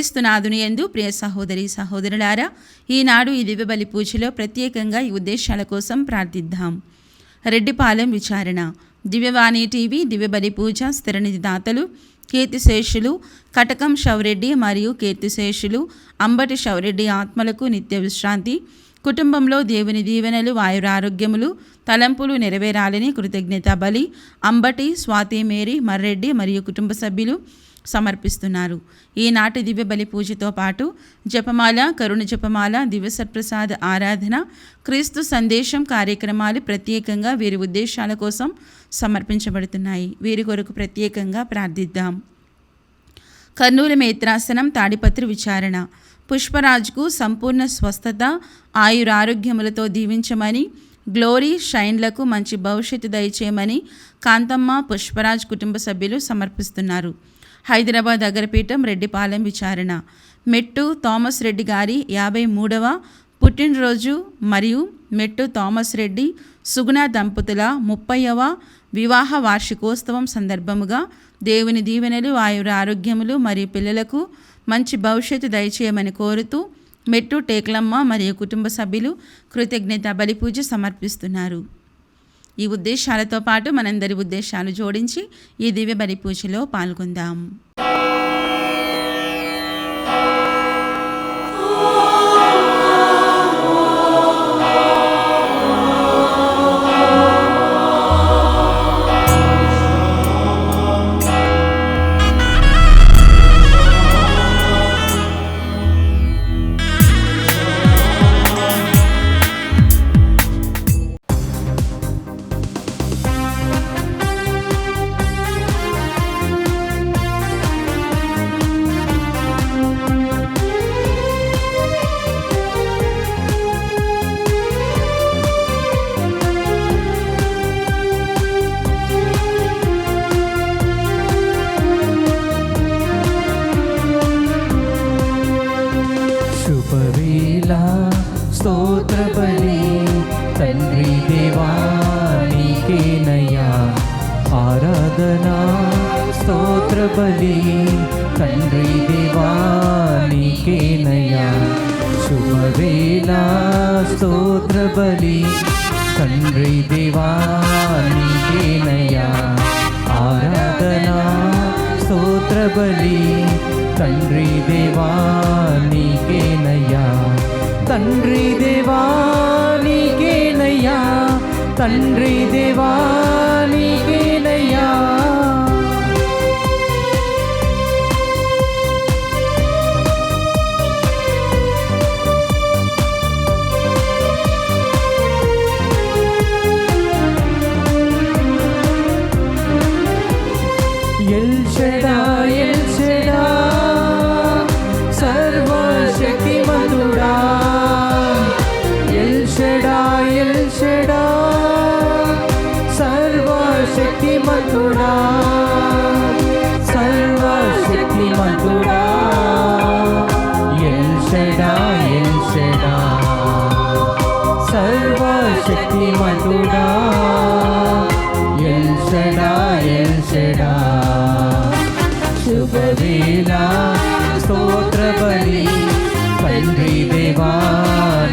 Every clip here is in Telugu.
క్రీస్తునాథుని యందు ప్రియ సహోదరి సహోదరులారా, ఈనాడు ఈ దివ్యబలి పూజలో ప్రత్యేకంగా ఈ ఉద్దేశాల కోసం ప్రార్థిద్దాం. రెడ్డిపాలెం విచారణ, దివ్యవాణి టీవీ దివ్యబలి పూజ స్థిరనిధి దాతలు కీర్తిశేషులు కటకం శౌరెడ్డి మరియు కీర్తిశేషులు అంబటి శౌరెడ్డి ఆత్మలకు నిత్య విశ్రాంతి, కుటుంబంలో దేవుని దీవెనలు ఆయురారోగ్యములు తలంపులు నెరవేరాలని కృతజ్ఞత బలి అంబటి స్వాతి మేరీ మర్రెడ్డి మరియు కుటుంబ సభ్యులు సమర్పిస్తున్నారు. ఈనాటి దివ్య బలి పూజతో పాటు జపమాల, కరుణ జపమాల, దివ్య సత్ప్రసాద ఆరాధన, క్రీస్తు సందేశం కార్యక్రమాలు ప్రత్యేకంగా వీరి ఉద్దేశాల కోసం సమర్పించబడుతున్నాయి. వీరి కొరకు ప్రత్యేకంగా ప్రార్థిద్దాం. కర్నూలు మేత్రాసనం తాడిపత్రి విచారణ, పుష్పరాజ్కు సంపూర్ణ స్వస్థత ఆయురారోగ్యములతో దీవించమని, గ్లోరీ షైన్లకు మంచి భవిష్యత్తు దయచేయమని కాంతమ్మ పుష్పరాజ్ కుటుంబ సభ్యులు సమర్పిస్తున్నారు. హైదరాబాద్ అగరపీఠం రెడ్డిపాలెం విచారణ, మెట్టు థామస్ రెడ్డి గారి 53వ పుట్టినరోజు మరియు మెట్టు థామస్ రెడ్డి సుగుణ దంపతుల 30వ వివాహ వార్షికోత్సవం సందర్భముగా దేవుని దీవెనలు ఆయురారోగ్యములు మరియు పిల్లలకు మంచి భవిష్యత్తు దయచేయమని కోరుతూ మెట్టు టేక్లమ్మ మరియు కుటుంబ సభ్యులు కృతజ్ఞత బలి పూజ సమర్పిస్తున్నారు. ఈ ఉద్దేశాలతో పాటు మనందరి ఉద్దేశాలు జోడించి ఈ దివ్య బలి పూజలో పాల్గొందాం. స్తోత్ర బలి తండ్రి దేవా నీకేనయ్యా ఆరాధనా, స్తోత్ర బలి తండ్రి దేవా నీకేనయ్యా శుభవేళ, స్తోత్ర బలి తండ్రి దేవా నీకేనయ్యా ఆరాధనా, స్తోత్ర బలి తండ్రి దేవా నీకేనయ్యా తండ్రి దేవా నీకేనయ్యా తండ్రి దేవా నీకేనయ్యా ఎల్ షడాయ్ ఎల్ షడాయ్ సర్వశక్తిమంతుడా, ఎల్ షడాయ్ ఎల్ షడాయ్ సర్వశక్తిమంతుడా, సర్వశక్తిమంతుడా ఎల్ షడాయ్ ఎల్ షడాయ్ సర్వశక్తిమంతుడా, ఎల్ షడాయ్ ఎల్ షడాయ్ శుభవేళ, స్తోత్ర బలి తండ్రి దేవా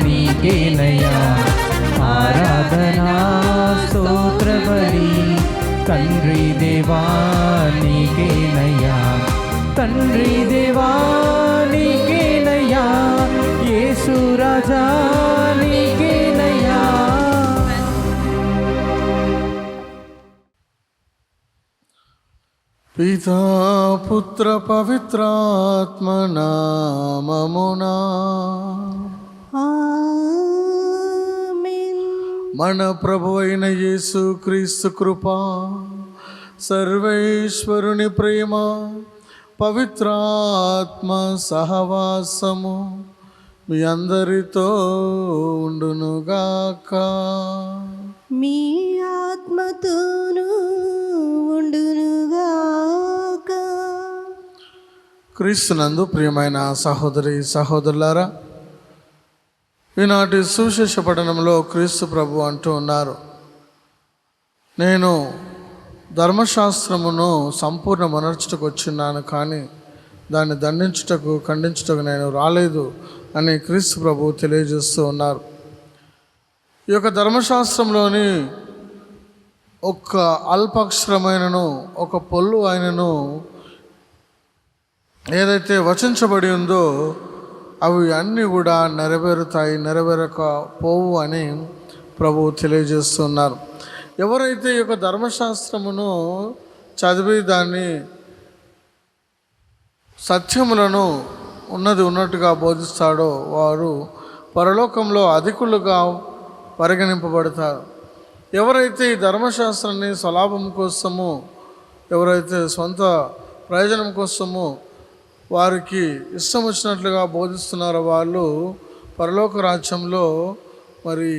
నీకేనయ్యా ఆరాధనా, స్తోత్ర బలి తండ్రి దేవా నీకేనయ్యా తండ్రి దేవా నీకేనయ్యా యేసు రాజా నీకేనయ్యా. పితా పుత్ర పవిత్రాత్మ నామమునా ఆమేన్. మన ప్రభు అయిన యేసు క్రీస్తు కృప, సర్వేశ్వరుని ప్రేమ, పవిత్రాత్మ సహవాసము మీ అందరితో ఉండునుగాక. మీ ఆత్మతోనూ ఉండునుగాక. క్రీస్తునందు ప్రియమైన సహోదరి సహోదరులారా, ఈనాటి సువిశేష పఠనంలో క్రీస్తు ప్రభు అంటూ ఉన్నారు, నేను ధర్మశాస్త్రమును సంపూర్ణమనర్చుటకు వచ్చిన్నాను, కానీ దాన్ని దండించుటకు ఖండించుటకు నేను రాలేదు అని క్రీస్తు ప్రభు తెలియజేస్తూ ఉన్నారు. ఈ యొక్క ధర్మశాస్త్రంలోని ఒక్క అల్పాక్షరమైనను ఒక పొల్లు అయినను ఏదైతే వచించబడి ఉందో అవి అన్నీ కూడా నెరవేరుతాయి, నెరవేరకపోవు అని ప్రభువు తెలియజేస్తున్నారు. ఎవరైతే ఈ యొక్క ధర్మశాస్త్రమును చదివి దాన్ని సత్యములను ఉన్నట్టుగా బోధిస్తాడో వారు పరలోకంలో అధికులుగా పరిగణింపబడతారు. ఎవరైతే ఈ ధర్మశాస్త్రాన్ని స్వలాభం కోసము, ఎవరైతే సొంత ప్రయోజనం కోసము వారికి ఇష్టం వచ్చినట్లుగా బోధిస్తున్నారో వాళ్ళు పరలోక రాజ్యంలో మరి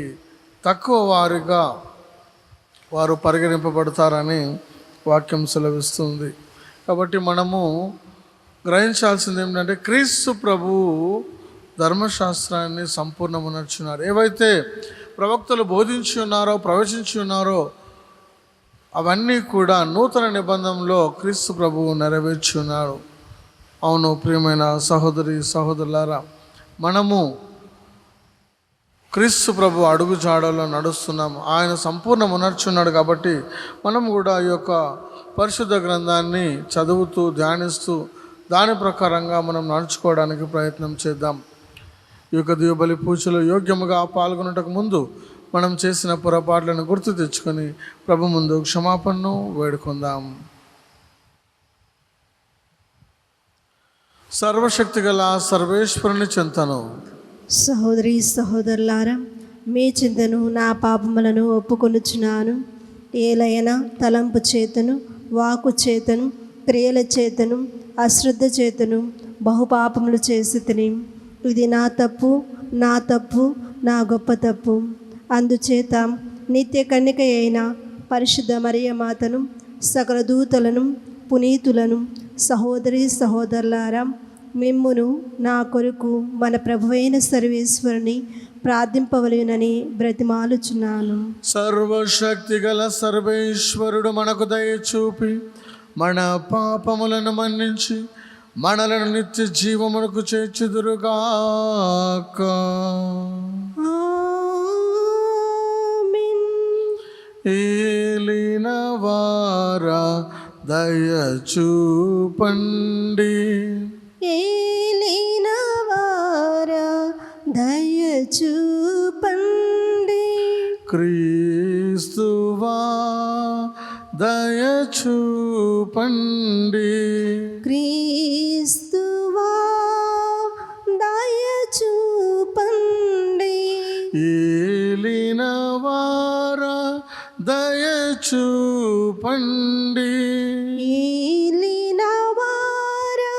తక్కువ వారిగా వారు పరిగణింపబడతారని వాక్యం సెలవిస్తుంది. కాబట్టి మనము గ్రహించాల్సింది ఏమిటంటే క్రీస్తు ప్రభువు ధర్మశాస్త్రాన్ని సంపూర్ణమునర్చున్నారు. ఏవైతే ప్రవక్తలు బోధించి ఉన్నారో, ప్రవచించి ఉన్నారో అవన్నీ కూడా నూతన నిబంధనలో క్రీస్తు ప్రభువు నెరవేర్చి ఉన్నారు. అవును ప్రియమైన సహోదరి సహోదరులారా, మనము క్రీస్తు ప్రభు అడుగు జాడలో నడుస్తున్నాము. ఆయన సంపూర్ణమునర్చున్నాడు కాబట్టి మనం కూడా ఈ యొక్క పరిశుద్ధ గ్రంథాన్ని చదువుతూ ధ్యానిస్తూ దాని ప్రకారంగా మనం నడుచుకోవడానికి ప్రయత్నం చేద్దాం. ఈ యొక్క దివ్యబలి పూజలో యోగ్యముగా పాల్గొనటకు ముందు మనం చేసిన పొరపాట్లను గుర్తు తెచ్చుకొని ప్రభు ముందు క్షమాపణను వేడుకుందాం. సర్వశక్తి గల సర్వేశ్వరుని చింతను. సహోదరి సహోదరులారా, మీ చింతను నా పాపములను ఒప్పుకొనుచున్నాను. ఏలైనా తలంపు చేతను, వాకు చేతను, క్రియల చేతను, అశ్రద్ధ చేతను బహుపాపములు చేసి తిని, ఇది నా తప్పు, నా గొప్ప తప్పు. అందుచేత నిత్య కన్యక అయిన పరిశుద్ధ మరియ మాతను, సకల దూతలను, పునీతులను, సహోదరి సహోదరులారా, మిమ్మును నా కొరకు మన ప్రభువైన సర్వేశ్వరుని ప్రార్థింపవలెనని బ్రతిమాలుచున్నాను. సర్వశక్తి గల సర్వేశ్వరుడు మనకు దయ చూపి మన పాపములను మన్నించి మనలను నిత్య జీవమునకు చేర్చుదురుగాక. ఆమేన్. ఏలిన వారా దయ చూపండి, ఏలిన వారా దయ చూపండి. క్రీస్తువా దయ చూపండి, క్రీస్తువా దయ చూపండి. ఏలిన వారా దయ చూపండి, ఏలిన వారా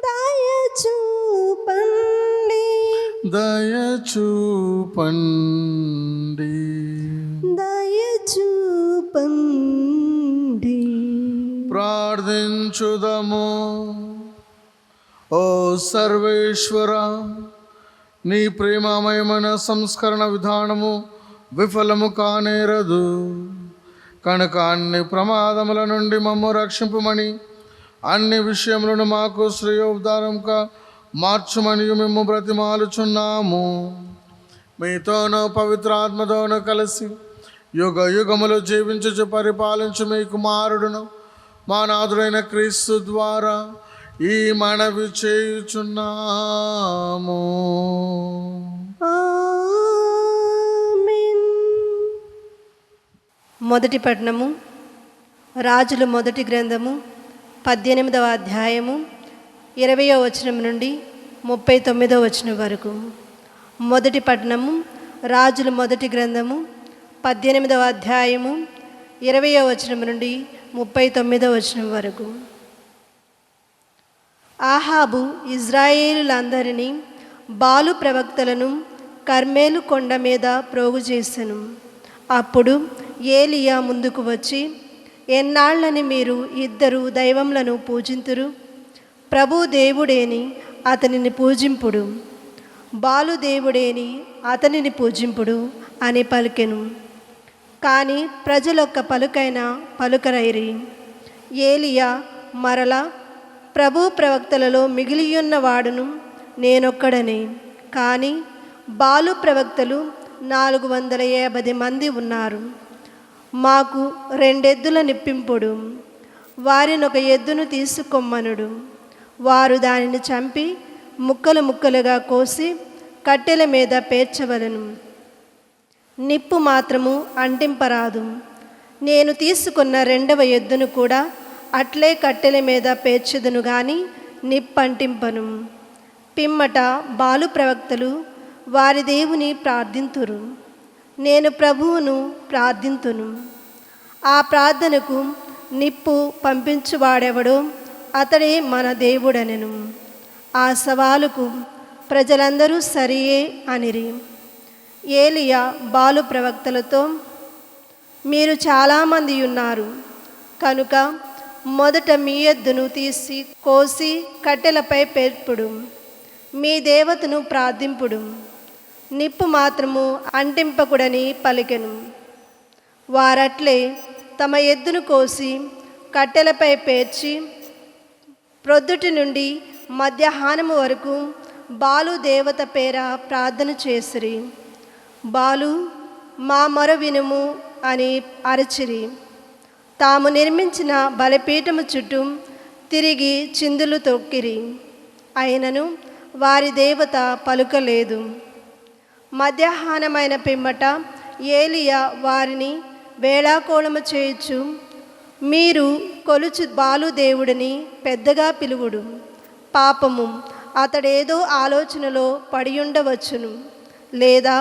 దయ చూపండి. దయ చూపండి, దయ చూపండి. ప్రార్థించుదము. ఓ సర్వేశ్వర, నీ ప్రేమమయమైన సంస్కరణ విధానము విఫలము కానేరదు కనుక అన్ని ప్రమాదముల నుండి మమ్ము రక్షింపుమని, అన్ని విషయములను మాకు శ్రేయోద్ధారంగా మార్చుమని మేము బ్రతిమాలుచున్నాము. మీతోనూ పవిత్రాత్మతోనూ కలిసి యుగ యుగములు జీవించుచు పరిపాలించు మీ కుమారుడును మా నాథుడైన క్రీస్తు ద్వారా ఈ మనవి చేయుచున్నాము. ఆమేన్. మొదటి పట్టణము రాజుల మొదటి గ్రంథము 18వ అధ్యాయము 20వ వచనం నుండి 39వ వచనం వరకు. మొదటి పట్టణము రాజుల మొదటి గ్రంథము 18వ అధ్యాయము 20వ వచనం నుండి 39వ వచనం వరకు. ఆహాబు ఇజ్రాయేలులందరినీ బాలు ప్రవక్తలను కర్మేలు కొండ మీద ప్రోగు చేసెను. అప్పుడు ఏలియా ముందుకు వచ్చి, ఎన్నాళ్ళని మీరు ఇద్దరు దైవములను పూజింతురు? ప్రభు దేవుడేని అతనిని పూజింపుడు, బాలు దేవుడేని అతనిని పూజింపుడు అని పలికెను. కానీ ప్రజలొక్క పలుకైనా పలుకరైరి. ఏలియా మరలా, ప్రభు ప్రవక్తలలో మిగిలియున్న వాడును నేనొక్కడనే. కానీ బాలు ప్రవక్తలు 450 మంది ఉన్నారు. మాకు 2 ఎద్దుల నిప్పింపుడు, వారినొక ఎద్దును తీసుకొమ్మనుడు. వారు దానిని చంపి ముక్కలు ముక్కలుగా కోసి కట్టెల మీద పేర్చవలను, నిప్పు మాత్రము అంటింపరాదు. నేను తీసుకున్న 2వ ఎద్దును కూడా అట్లే కట్టెల మీద పేర్చెదను గాని నిప్పంటింపను. పిమ్మట బాలు ప్రవక్తలు వారి దేవుని ప్రార్థింతురు, నేను ప్రభువును ప్రార్థింతును. ఆ ప్రార్థనకు నిప్పు పంపించువాడెవడో అతడే మన దేవుడనెను. ఆ సవాలుకు ప్రజలందరూ సరియే అనిరి. ఏలియా బాలు ప్రవక్తలతో, మీరు చాలామంది ఉన్నారు కనుక మొదట మీ ఎద్దును తీసి కోసి కట్టెలపై పేర్పుడు, మీ దేవతను ప్రార్థింపుడు, నిప్పు మాత్రము అంటింపకుడని పలికెను. వారట్లే తమ ఎద్దును కోసి కట్టెలపై పేర్చి ప్రొద్దుటి నుండి మధ్యాహ్నము వరకు బాలు దేవత పేర ప్రార్థన చేసిరి. బాలు, మా మొర వినుము అని అరచిరి. తాము నిర్మించిన బలిపీఠము చుట్టూ తిరిగి చిందులు తొక్కిరి. అయినను వారి దేవత పలుకలేదు. మధ్యాహ్నమైన పిమ్మట ఏలియా వారిని వేళాకోళము చేయొచ్చు, మీరు కొలుచు బాలు దేవుడిని పెద్దగా పిలువుడు. పాపము అతడేదో ఆలోచనలో పడి ఉండవచ్చును, లేదా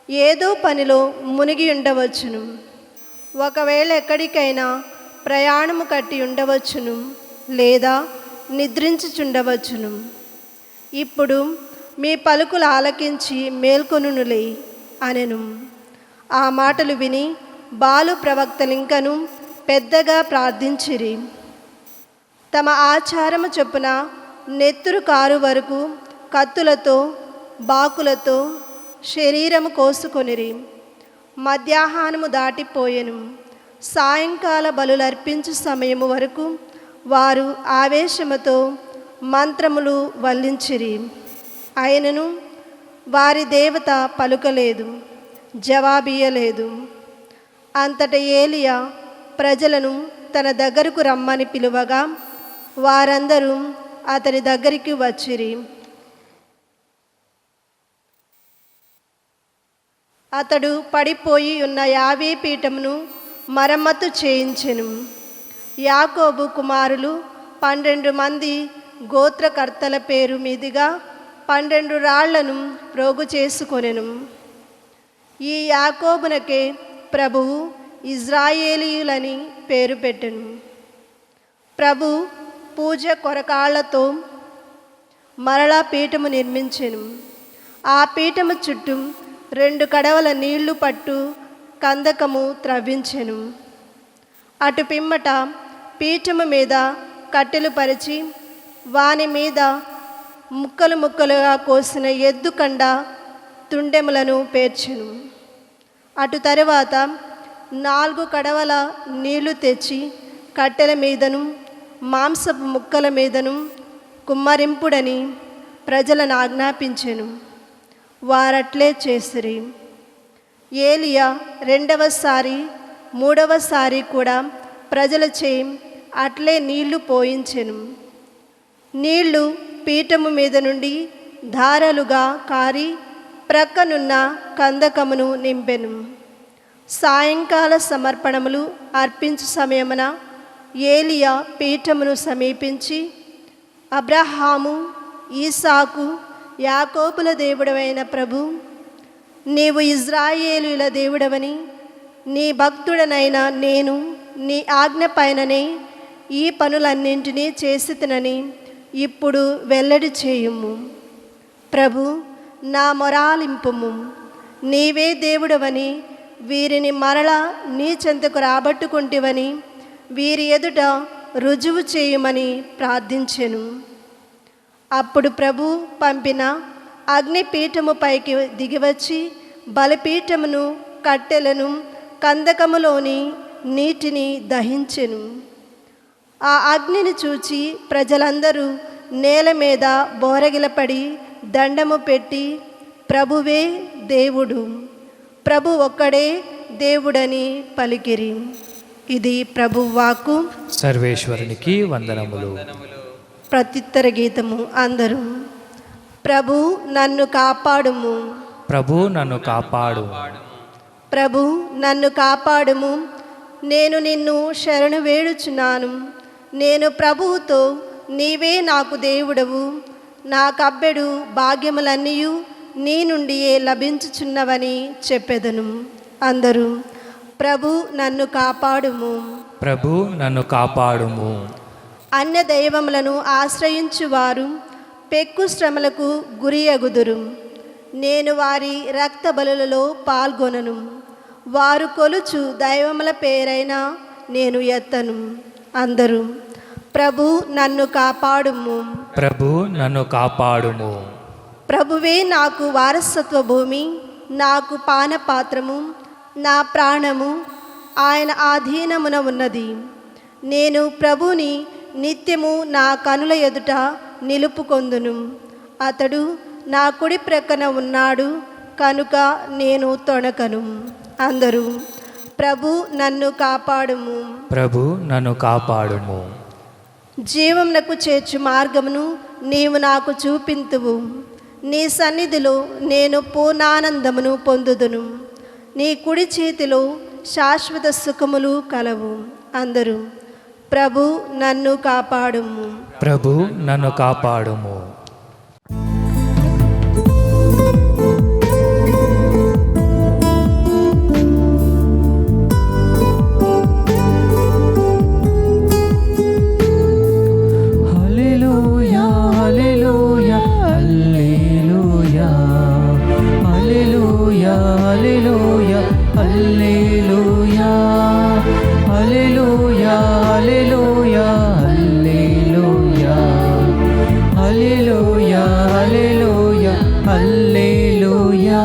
ఏదో పనిలో మునిగి ఉండవచ్చును. ఒకవేళ ఎక్కడికైనా ప్రయాణము కట్టి ఉండవచ్చును, లేదా నిద్రించుచుండవచ్చును. ఇప్పుడు మీ పలుకులు ఆలకించి మేల్కొనులే అనెను. ఆ మాటలు విని బాలు ప్రవక్తలింకను పెద్దగా ప్రార్థించిరి. తమ ఆచారము చొప్పున నెత్తురు కారు వరకు కత్తులతో బాకులతో శరీరము కోసుకొనిరి. మధ్యాహ్నము దాటిపోయెను. సాయంకాల బలులర్పించు సమయము వరకు వారు ఆవేశముతో మంత్రములు వల్లించిరి. అయినను వారి దేవత పలుకలేదు, జవాబియ్యలేదు. అంతట ఏలియా ప్రజలను తన దగ్గరకు రమ్మని పిలువగా వారందరూ అతని దగ్గరికి వచ్చిరి. అతడు పడిపోయి ఉన్న యావే పీఠమును మరమ్మతు చేయించెను. యాకోబు కుమారులు 12 మంది గోత్రకర్తల పేరు మీదుగా 12 రాళ్లను ప్రోగు చేసుకొనెను. ఈ యాకోబునకే ప్రభువు ఇజ్రాయేలీయులని పేరు పెట్టెను. ప్రభు పూజ కొరకాళ్లతో మరలా పీఠము నిర్మించెను. ఆ పీఠము చుట్టూ 2 కడవల నీళ్లు పట్టు కందకము త్రవ్వించెను. అటు పిమ్మట పీఠము మీద కట్టెలు పరిచి వాని మీద ముక్కలు ముక్కలుగా కోసిన ఎద్దు కండ తుండెములను పేర్చెను. అటు తరువాత 4 కడవల నీళ్లు తెచ్చి కట్టెల మీదను మాంసపు ముక్కల మీదను కుమ్మరింపుడని ప్రజలను ఆజ్ఞాపించెను. వారట్లే చేసిరి. ఏలియా 2వసారి 3వసారి కూడా ప్రజలచే అట్లే నీళ్లు పోయించెను. నీళ్లు పీఠము మీద నుండి ధారలుగా కారి ప్రక్కనున్న కందకమును నింపెను. సాయంకాల సమర్పణములు అర్పించు సమయమున ఏలియా పీఠమును సమీపించి, అబ్రహాము, ఈసాకు, యాకోబుల దేవుడవైన ప్రభు, నీవు ఇజ్రాయేలీయుల దేవుడవని నీ భక్తుడనైన నేను నీ ఆజ్ఞ పైననే ఈ పనులన్నింటినీ చేసితినని ఇప్పుడు వెల్లడి చేయుము. ప్రభు, నా మొరాలింపుము. నీవే దేవుడవని వీరిని మరలా నీ చెంతకు రాబట్టుకుంటివని వీరి ఎదుట రుజువు చేయుమని ప్రార్థించెను. అప్పుడు ప్రభు పంపిన అగ్నిపీఠము పైకి దిగివచ్చి బలిపీఠమును, కట్టెలను, కందకములోని నీటిని దహించెను. ఆ అగ్నిని చూచి ప్రజలందరూ నేల మీద బోరగిలపడి దండము పెట్టి, ప్రభువే దేవుడు, ప్రభు ఒక్కడే దేవుడని పలికిరి. ఇది ప్రభువాక్కు. సర్వేశ్వరునికి వందనములు. ప్రత్యుత్తర గీతము. అందరూ ప్రభు నన్ను కాపాడుము, ప్రభు నన్ను కాపాడు, ప్రభు నన్ను కాపాడుము, నేను నిన్ను శరణు వేడుచున్నాను. నేను ప్రభువుతో, నీవే నాకు దేవుడవు, నాకబ్బెడు భాగ్యములన్నీయు నీ నుండియే లభించుచున్నవని చెప్పెదను. అందరూ ప్రభు నన్ను కాపాడుము, ప్రభు నన్ను కాపాడుము. అన్య దైవములను ఆశ్రయించువారు పెక్కు శ్రమలకు గురియగుదురు. నేను వారి రక్త బలులలో పాల్గొనను. వారు కొలుచు దైవముల పేరైనా నేను ఎత్తను. అందరూ ప్రభు నన్ను కాపాడుము, ప్రభు నన్ను కాపాడుము. ప్రభువే నాకు వారసత్వ భూమి, నాకు పానపాత్రము, నా ప్రాణము ఆయన ఆధీనమున ఉన్నది. నేను ప్రభుని నిత్యము నా కనుల ఎదుట నిలుపుకొందును. అతడు నా కుడి ప్రక్కన ఉన్నాడు కనుక నేను తొణకను. అందరూ ప్రభు నన్ను కాపాడుము, ప్రభు నన్ను కాపాడుము. జీవమునకు చేర్చు మార్గమును నీవు నాకు చూపింతువు. నీ సన్నిధిలో నేను పూర్ణానందమును పొందుదును. నీ కుడి చేతిలో శాశ్వత సుఖములు కలవు. అందరూ ప్రభు నన్ను కాపాడుము, ప్రభు నన్ను కాపాడుము. హల్లెలూయా హల్లెలూయా హల్లెలూయా హల్లెలూయా హల్లెలూయా హల్లెలూయా హల్లెలూయా హల్లెలూయా హల్లెలూయా హల్లెలూయా హల్లెలూయా హల్లెలూయా.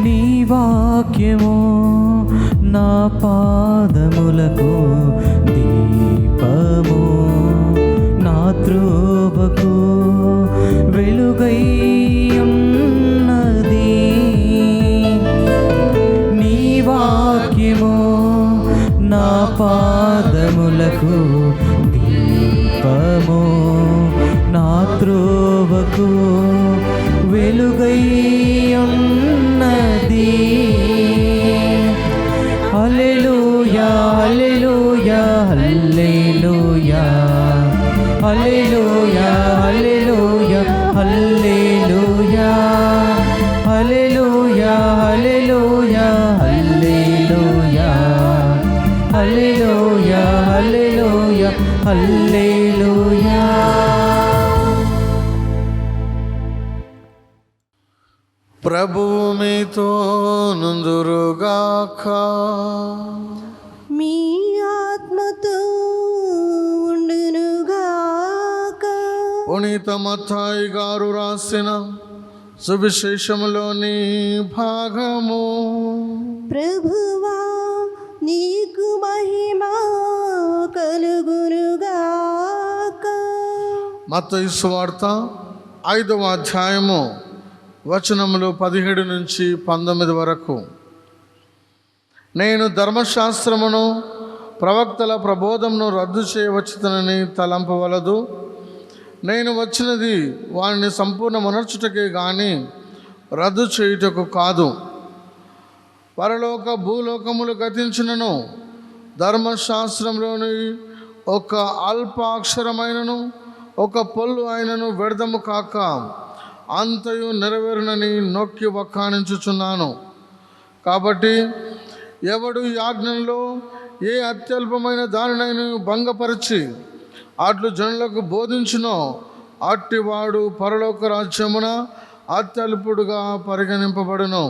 నీ వాక్యము నా పాదములకు దీపము, నా త్రోవకు వెలుగై ఉన్నది. నీ వాక్యము నా పాదములకు దీపము, నా త్రోవకు వెలుగై ఉన్నది. హల్లెలూయా హల్లెలూయా హల్లెలూయా హల్లెలూయా హల్లెలూయా హల్లెలూయా హల్లెలూయా హల్లెలూయా హల్లెలూయా హల్లెలూయా హల్లెలూయా హల్లెలూయా. ప్రభువు మీతో నుందురుగాక. మీ ఆత్మతో ఉండునుగాక. పునీత మత్తాయి గారు రాసిన సువిశేషములోని భాగము. ప్రభువా నీకు మహిమ కలుగునుగాక. మత్తయి సువార్త 5వ అధ్యాయము వచనములు 17 నుంచి 19 వరకు. నేను ధర్మశాస్త్రమును ప్రవక్తల ప్రబోధమును రద్దు చేయవచ్చునని తలంపవలదు. నేను వచ్చినది వారిని సంపూర్ణమునర్చుటకే గాని రద్దు చేయుటకు కాదు. పరలోక భూలోకములు గతించినను ధర్మశాస్త్రంలోని ఒక అల్ప అక్షరమైనను ఒక పొల్లు అయినను వ్యర్థము కాక అంతయు నెరవేరునని నొక్కి వక్కాణించుచున్నాను. కాబట్టి ఎవడు ఈ ఆజ్ఞలో ఏ అత్యల్పమైన దానినైనా భంగపరిచి అట్లు జనులకు బోధించునో అట్టివాడు పరలోక రాజ్యమున అత్యల్పుడుగా పరిగణింపబడును.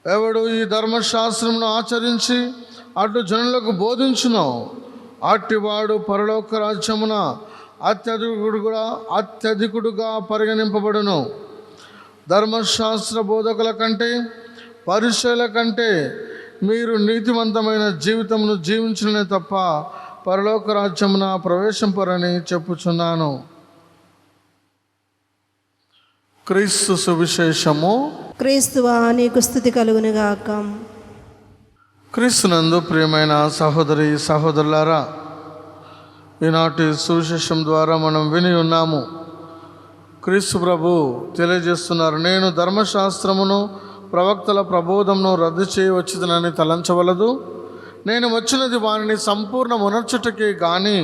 ఎవడు ఈ ధర్మశాస్త్రమును ఆచరించి అట్లు జనులకు బోధించునో అట్టివాడు పరలోక రాజ్యమున అత్యధికుడుగా పరిగణింపబడును. ధర్మశాస్త్ర బోధకుల కంటే పరిచయుల కంటే మీరు నీతివంతమైన జీవితమును జీవించడమే తప్ప పరలోక రాజ్యమున ప్రవేశింపరని చెప్పుచున్నాను. క్రీస్తు సువిశేషము. క్రీస్తువా నీకు స్తుతి కలుగునుగాక. క్రీస్తునందు ప్రియమైన సహోదరి సహోదరులారా, ఈనాటి సువిశేషం ద్వారా మనం విని ఉన్నాము. క్రీస్తు ప్రభు తెలియజేస్తున్నారు, నేను ధర్మశాస్త్రమును ప్రవక్తల ప్రబోధమును రద్దు చేయవచ్చునని తలంచవలదు. నేను వచ్చినది వారిని సంపూర్ణ మునర్చుటకి కానీ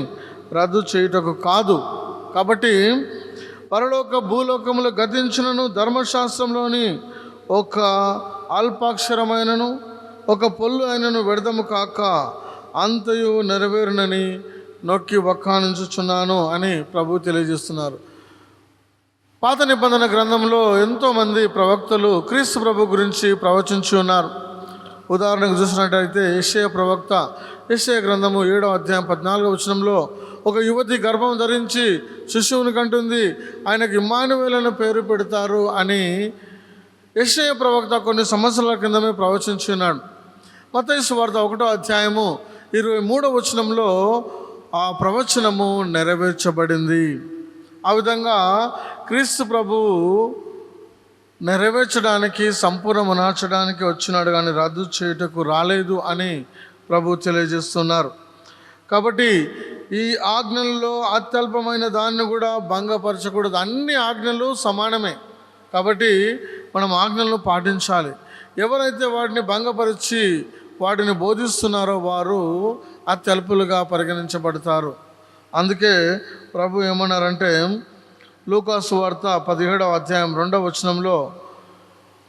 రద్దు చేయుటకు కాదు. కాబట్టి పరలోక భూలోకములు గతించినను ధర్మశాస్త్రంలోని ఒక అల్పాక్షరమైనను ఒక పొల్లు అయినను వ్యర్థము కాక అంతయు నెరవేరునని నొక్కి వక్కానించుచున్నాను అని ప్రభు తెలియజేస్తున్నారు. పాత నిబంధన గ్రంథంలో ఎంతోమంది ప్రవక్తలు క్రీస్తు ప్రభు గురించి ప్రవచించి ఉన్నారు. ఉదాహరణకు చూసినట్టయితే యెషయా ప్రవక్త, యెషయా గ్రంథము 7వ అధ్యాయం 14వ వచనంలో ఒక యువతి గర్భం ధరించి శిశువుని కంటుంది, ఆయనకు ఇమ్మానుయేలు అనే పేరు పెడతారు అని యెషయా ప్రవక్త కొన్ని సంవత్సరాల కిందమే ప్రవచించి ఉన్నాడు. మత్తయి సువార్త 1వ అధ్యాయము 23వ వచనంలో ఆ ప్రవచనము నెరవేర్చబడింది. ఆ విధంగా క్రీస్తు ప్రభు నెరవేర్చడానికి, సంపూర్ణ మునార్చడానికి వచ్చినాడు కానీ రద్దు చేయుటకు రాలేదు అని ప్రభు తెలియజేస్తున్నారు. కాబట్టి ఈ ఆజ్ఞలలో అత్యల్పమైన దాన్ని కూడా భంగపరచకూడదు. అన్ని ఆజ్ఞలు సమానమే. కాబట్టి మనం ఆజ్ఞలను పాటించాలి. ఎవరైతే వాటిని భంగపరిచి వాటిని బోధిస్తున్నారో వారు అత్యల్పులుగా పరిగణించబడతారు. అందుకే ప్రభు ఏమన్నారంటే లూకాసు వార్త 17వ అధ్యాయం 2వ వచనంలో,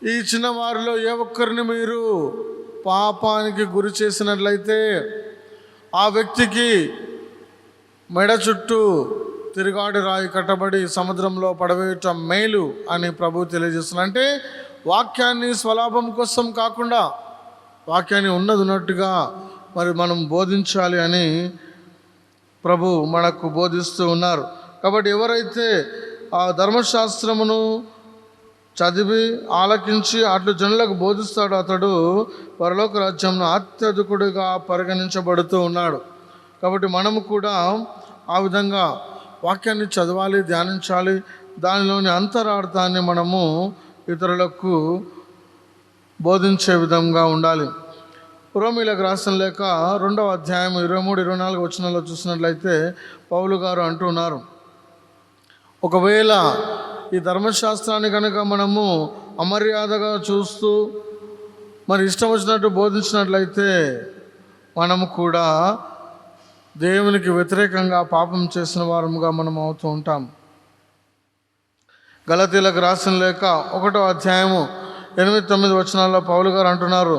ఈ చిన్నవారిలో ఏ ఒక్కరిని మీరు పాపానికి గురి చేసినట్లయితే ఆ వ్యక్తికి మెడ చుట్టూ తిరుగాడి రాయి కట్టబడి సముద్రంలో పడవేయటం మేలు అని ప్రభు తెలియజేస్తున్నారు. అంటే వాక్యాన్ని స్వలాభం కోసం కాకుండా వాక్యాన్ని ఉన్నట్టుగా మరి మనం బోధించాలి అని ప్రభు మనకు బోధిస్తూ ఉన్నారు. కాబట్టి ఎవరైతే ఆ ధర్మశాస్త్రమును చదివి ఆలకించి అట్లు జనులకు బోధిస్తాడో అతడు పరలోక రాజ్యంను అత్యధికుడిగా పరిగణించబడుతూ ఉన్నాడు. కాబట్టి మనము కూడా ఆ విధంగా వాక్యాన్ని చదవాలి, ధ్యానించాలి. దానిలోని అంతరార్థాన్ని మనము ఇతరులకు బోధించే విధంగా ఉండాలి. రోమీలకు రాసిన లేఖ 2వ అధ్యాయం 23-24 వచనాల్లో చూసినట్లయితే పౌలు గారు అంటున్నారు, ఒకవేళ ఈ ధర్మశాస్త్రాన్ని కనుక మనము అమర్యాదగా చూస్తూ మరి ఇష్టం వచ్చినట్టు బోధించినట్లయితే మనము కూడా దేవునికి వ్యతిరేకంగా పాపం చేసిన వారముగా మనం అవుతూ ఉంటాం. గలతీలకు రాసిన లేఖ 1వ అధ్యాయము 8-9 వచనాల్లో పౌలు గారు అంటున్నారు,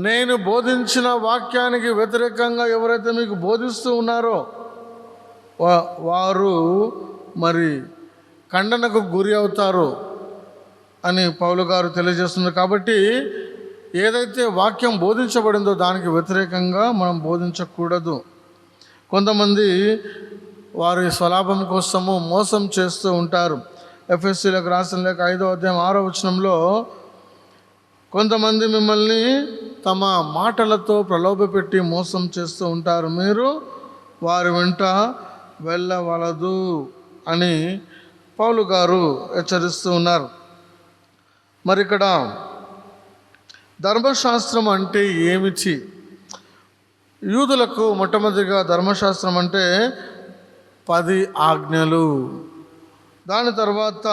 నేను బోధించిన వాక్యానికి వ్యతిరేకంగా ఎవరైతే మీకు బోధిస్తూ ఉన్నారో వారు మరి ఖండనకు గురి అవుతారు అని పౌలు గారు తెలియజేస్తున్నారు. కాబట్టి ఏదైతే వాక్యం బోధించబడిందో దానికి వ్యతిరేకంగా మనం బోధించకూడదు. కొంతమంది వారి స్వలాభం కోసము మోసం చేస్తూ ఉంటారు. ఎఫెసీలకు రాసిన లేఖ 5వ అధ్యాయం 6వ వచనంలో, కొంతమంది మిమ్మల్ని తమ మాటలతో ప్రలోభపెట్టి మోసం చేస్తూ ఉంటారు, మీరు వారి వెంట వెళ్ళవలదు అని పౌలు గారు హెచ్చరిస్తూ ఉన్నారు. మరి ఇక్కడ ధర్మశాస్త్రం అంటే ఏమిటి? యూదులకు మొట్టమొదటిగా ధర్మశాస్త్రం అంటే 10 ఆజ్ఞలు. దాని తర్వాత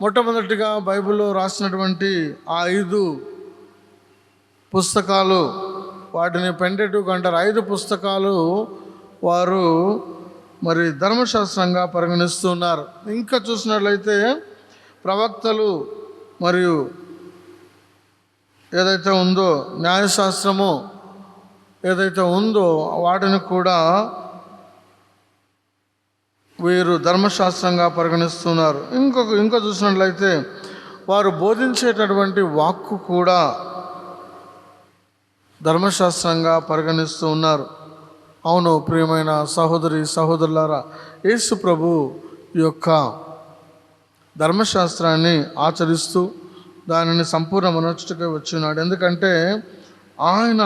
మొట్టమొదటిగా బైబిల్లో రాసినటువంటి ఆ 5 పుస్తకాలు, వాటిని పెంటెటుక్ అంటారు. 5 పుస్తకాలు వారు మరి ధర్మశాస్త్రంగా పరిగణిస్తున్నారు. ఇంకా చూసినట్లయితే ప్రవక్తలు మరియు ఏదైతే ఉందో న్యాయశాస్త్రము ఏదైతే ఉందో వాటిని కూడా వీరు ధర్మశాస్త్రంగా పరిగణిస్తున్నారు. ఇంకా చూసినట్లయితే వారు బోధించేటటువంటి వాక్కు కూడా ధర్మశాస్త్రంగా పరిగణిస్తూ ఉన్నారు. అవును ప్రియమైన సహోదరి సహోదరులారా, యేసు ప్రభు ఈ యొక్క ధర్మశాస్త్రాన్ని ఆచరిస్తూ దానిని సంపూర్ణ మనర్చుటకే వచ్చి ఉన్నాడు. ఎందుకంటే ఆయన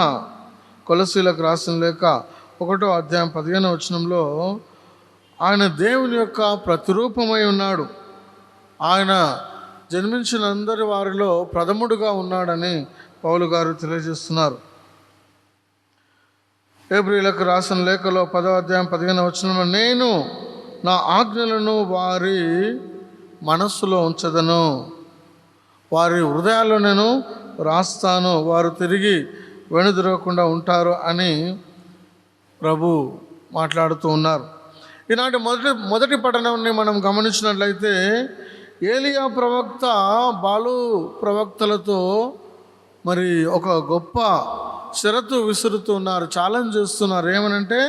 కొలసీలకు రాసిన లేఖ 1వ అధ్యాయం 15వ వచనంలో ఆయన దేవుని యొక్క ప్రతిరూపమై ఉన్నాడు, ఆయన జన్మించిన అందరి వారిలో ప్రథముడుగా ఉన్నాడని పౌలు గారు తెలియజేస్తున్నారు. హెబ్రీయులకు రాసిన లేఖలో 10వ అధ్యాయం 15వ వచనంలో నేను నా ఆజ్ఞలను వారి మనస్సులో ఉంచదను, వారి హృదయాల్లో నేను రాస్తాను, వారు తిరిగి వెనుదిరగకుండా ఉంటారు అని ప్రభు మాట్లాడుతూ ఉన్నారు. ఈనాటి మొదటి పఠనాన్ని మనం గమనించినట్లయితే ఏలియా ప్రవక్త బాలు ప్రవక్తలతో మరి ఒక గొప్ప షరతు విసురుతున్నారు, ఛాలెంజ్ చేస్తున్నారు. ఏమనంటే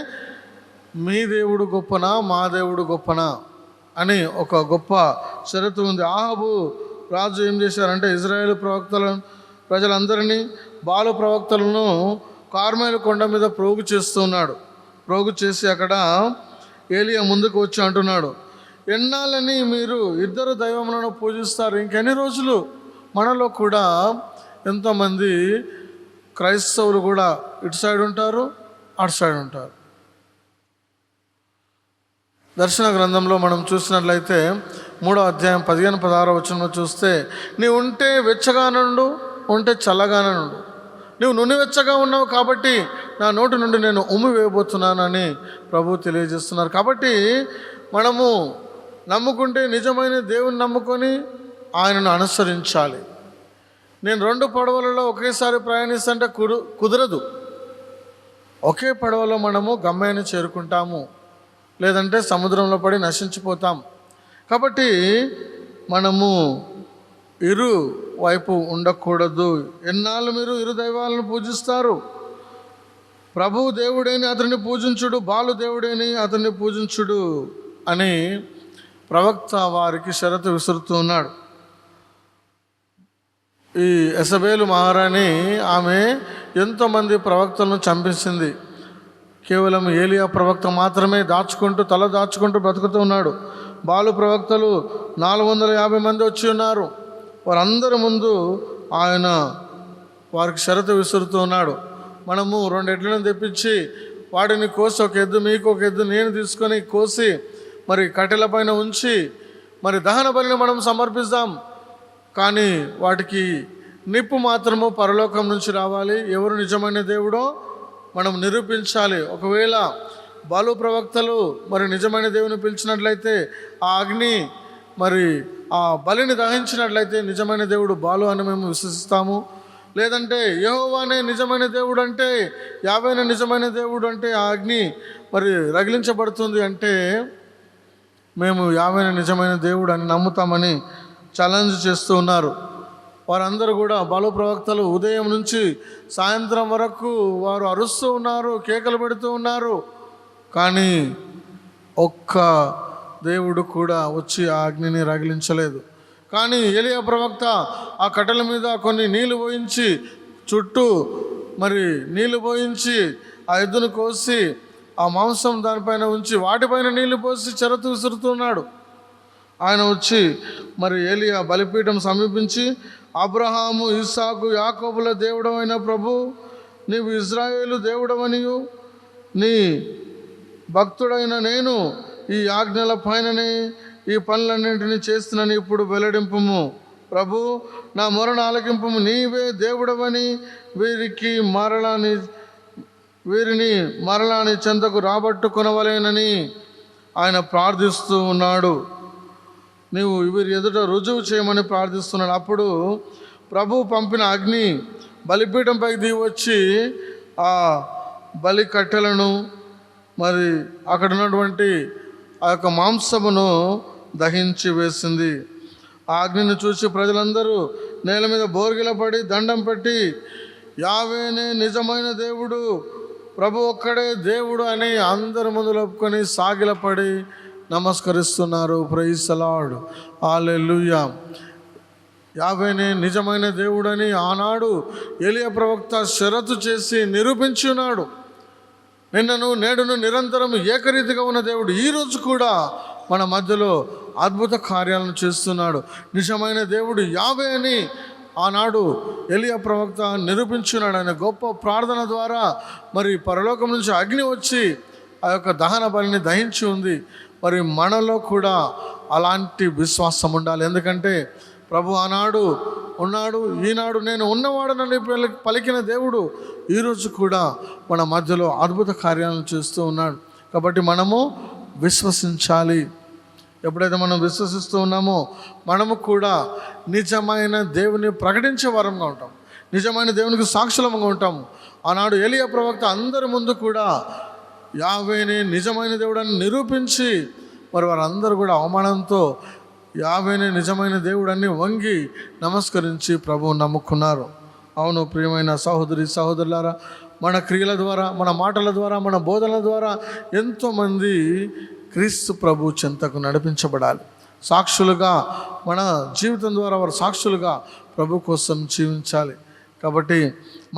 మీ దేవుడు గొప్పనా మా దేవుడు గొప్పనా అని ఒక గొప్ప షరతు ఉంది. ఆహాబు రాజు ఏం చేశారంటే ఇజ్రాయేల్ ప్రజలందరినీ బాలు ప్రవక్తలను కార్మెలు కొండ మీద ప్రోగు చేస్తున్నాడు. ప్రోగు చేసి అక్కడ ఏలియా ముందుకు వచ్చి అంటున్నాడు, ఎన్నాళ్ళని మీరు ఇద్దరు దైవములను పూజిస్తారు? ఇంకెన్ని రోజులు? మనలో కూడా ఎంతోమంది క్రైస్తవులు కూడా ఇటు సైడ్ ఉంటారు, అటు సైడ్ ఉంటారు. దర్శన గ్రంథంలో మనం చూసినట్లయితే 3వ అధ్యాయం 15-16 వచనంలో చూస్తే నీ ఉంటే వెచ్చగానుండు, ఉంటే చల్లగానుండు. నువ్వు నునివెచ్చగా ఉన్నావు కాబట్టి నా నోటి నుండి నేను ఉమ్మి వేయబోతున్నానని ప్రభు తెలియజేస్తున్నారు. కాబట్టి మనము నమ్ముకుంటే నిజమైన దేవుని నమ్ముకొని ఆయనను అనుసరించాలి. నేను 2 పడవలలో ఒకేసారి ప్రయాణిస్తుంటే కుదరదు. ఒకే పడవలో మనము గమ్యాన్ని చేరుకుంటాము, లేదంటే సముద్రంలో పడి నశించిపోతాం. కాబట్టి మనము ఇరు వైపు ఉండకూడదు. ఎన్నాళ్ళు మీరు ఇరు దైవాలను పూజిస్తారు? ప్రభు దేవుడేని అతన్ని పూజించుడు, బాలు దేవుడేని అతన్ని పూజించుడు అని ప్రవక్త వారికి షరతు విసురుతూ ఉన్నాడు. ఈ యెజబెలు మహారాణి ఆమె ఎంతోమంది ప్రవక్తలను చంపేసింది. కేవలం ఏలియా ప్రవక్త మాత్రమే తల దాచుకుంటూ బ్రతుకుతూ ఉన్నాడు. బాలు ప్రవక్తలు 450 మంది వచ్చి ఉన్నారు. వారందరి ముందు ఆయన వారికి షరతు విసురుతూ ఉన్నాడు. మనము 2 ఎడ్లను తెప్పించి వాటిని కోసి, ఒక ఎద్దు మీకు, ఒక ఎద్దు నేను తీసుకొని కోసి మరి కట్టెల పైన ఉంచి మరి దహన బలిని మనం సమర్పిస్తాం. కానీ వాటికి నిప్పు మాత్రము పరలోకం నుంచి రావాలి. ఎవరు నిజమైన దేవుడో మనం నిరూపించాలి. ఒకవేళ బాలు ప్రవక్తలు మరి నిజమైన దేవుని పిలిచినట్లయితే ఆ అగ్ని మరి ఆ బలిని దహించినట్లయితే నిజమైన దేవుడు బాలు అని మేము విశ్వసిస్తాము. లేదంటే యెహోవానే నిజమైన దేవుడు అంటే, యావేనే నిజమైన దేవుడు అంటే ఆ అగ్ని మరి రగిలించబడుతుంది అంటే మేము యావేనే నిజమైన దేవుడు అని నమ్ముతామని ఛాలెంజ్ చేస్తూ ఉన్నారు. వారందరూ కూడా బాలు ప్రవక్తలు ఉదయం నుంచి సాయంత్రం వరకు వారు అరుస్తూ ఉన్నారు, కేకలు పెడుతూ ఉన్నారు. కానీ ఒక్క దేవుడు కూడా వచ్చి ఆ అగ్నిని రగిలించలేదు. కానీ ఏలియా ప్రవక్త ఆ కట్టెల మీద కొన్ని నీళ్లు పోయించి, చుట్టూ మరి నీళ్లు పోయించి ఆ ఎద్దును కోసి ఆ మాంసం దానిపైన ఉంచి వాటిపైన నీళ్లు పోసి షరతు విసురుతున్నాడు. ఆయన వచ్చి మరి ఏలియా బలిపీఠం సమీపించి, అబ్రహాము, ఇస్సాకు, యాకోబుల దేవుడమైన ప్రభు, నీవు ఇజ్రాయేలు దేవుడవనియు నీ భక్తుడైన నేను ఈ ఆజ్ఞల పైననే ఈ పనులన్నింటినీ చేస్తున్నాను, ఇప్పుడు వెల్లడింపుము. ప్రభు, నా మొరను ఆలకింపుము. నీవే దేవుడవని వీరిని మరలాని చెంతకు రాబట్టుకొనవలేనని ఆయన ప్రార్థిస్తూ ఉన్నాడు. నీవు వీరి ఎదుట రుజువు చేయమని ప్రార్థిస్తున్నాడు. అప్పుడు ప్రభు పంపిన అగ్ని బలిపీఠంపైకి దిగి వచ్చి ఆ బలి కట్టెలను మరి అక్కడ ఉన్నటువంటి ఆ యొక్క మాంసమును దహించి వేసింది. ఆ అగ్నిని చూసి ప్రజలందరూ నేల మీద బోర్గిలపడి దండం పెట్టి, యావేనే నిజమైన దేవుడు, ప్రభు ఒక్కడే దేవుడు అని అందరి ముందు ఒప్పుకొని సాగిలపడి నమస్కరిస్తున్నారు. ప్రైజ్ ది లార్డ్, హల్లెలూయా. యావేనే నిజమైన దేవుడని ఆనాడు ఏలియా ప్రవక్త షరతు చేసి నిరూపించి ఉన్నాడు. నిన్నను నేడును నిరంతరం ఏకరీతిగా ఉన్న దేవుడు ఈరోజు కూడా మన మధ్యలో అద్భుత కార్యాలను చేస్తున్నాడు. నిజమైన దేవుడు యావే అని ఆనాడు ఎలియా ప్రవక్త నిరూపించున్నాడు. ఆయన గొప్ప ప్రార్థన ద్వారా మరి పరలోకం నుంచి అగ్ని వచ్చి ఆ యొక్క దహన బలిని దహించి ఉంది. మరి మనలో కూడా అలాంటి విశ్వాసం ఉండాలి. ఎందుకంటే ప్రభు ఆనాడు ఉన్నాడు, ఈనాడు నేను ఉన్నవాడనని పలికిన దేవుడు ఈరోజు కూడా మన మధ్యలో అద్భుత కార్యాలను చేస్తూ ఉన్నాడు. కాబట్టి మనము విశ్వసించాలి. ఎప్పుడైతే మనం విశ్వసిస్తూ ఉన్నామో మనము కూడా నిజమైన దేవుని ప్రకటించే వారంగా ఉంటాం, నిజమైన దేవునికి సాక్షులంగా ఉంటాము. ఆనాడు ఎలియా ప్రవక్త అందరి ముందు కూడా యావేని నిజమైన దేవుడని నిరూపించి మరి వారందరూ కూడా అవమానంతో యావేని నిజమైన దేవుడని వంగి నమస్కరించి ప్రభువు నమ్ముకున్నారు. అవును ప్రియమైన సహోదరి సహోదరులారా, మన క్రియల ద్వారా, మన మాటల ద్వారా, మన బోధనల ద్వారా ఎంతోమంది క్రీస్తు ప్రభు చెంతకు నడిపించబడాలి. సాక్షులుగా మన జీవితం ద్వారా వారు సాక్షులుగా ప్రభు కోసం జీవించాలి. కాబట్టి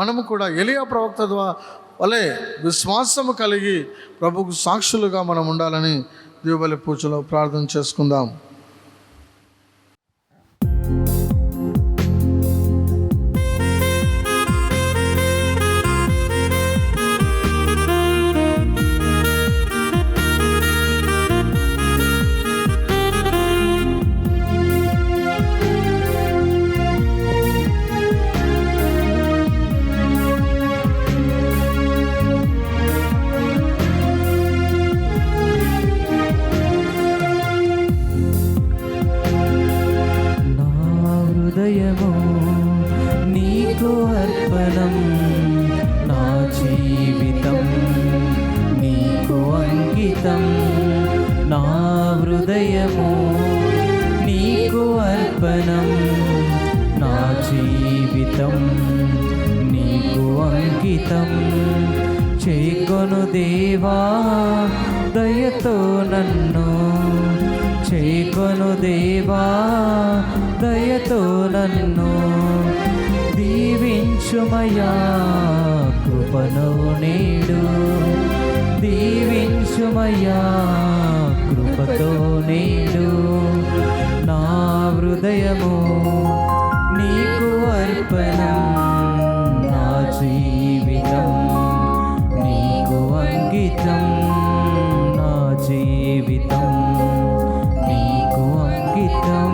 మనము కూడా ఎలియా ప్రవక్త వలె విశ్వాసము కలిగి ప్రభుకు సాక్షులుగా మనం ఉండాలని దివ్యబలి పూజలో ప్రార్థన చేసుకుందాం. నీకు అర్పణం, నా జీవితం నీకు అంకితం. నా హృదయము నీకు అర్పణం, నా జీవితం నీకు అంకితం. చేకొను దేవా దయతో నన్ను, చేకొను దేవా దయతో నన్ను. దీవించుమయా కృపను నేడు, దీవించుమయా కృపతో నేడు. నా హృదయము నీకు అర్పణం, నా జీవితం నీకు అంకితం. నా జీవితం నీకు అంకితం.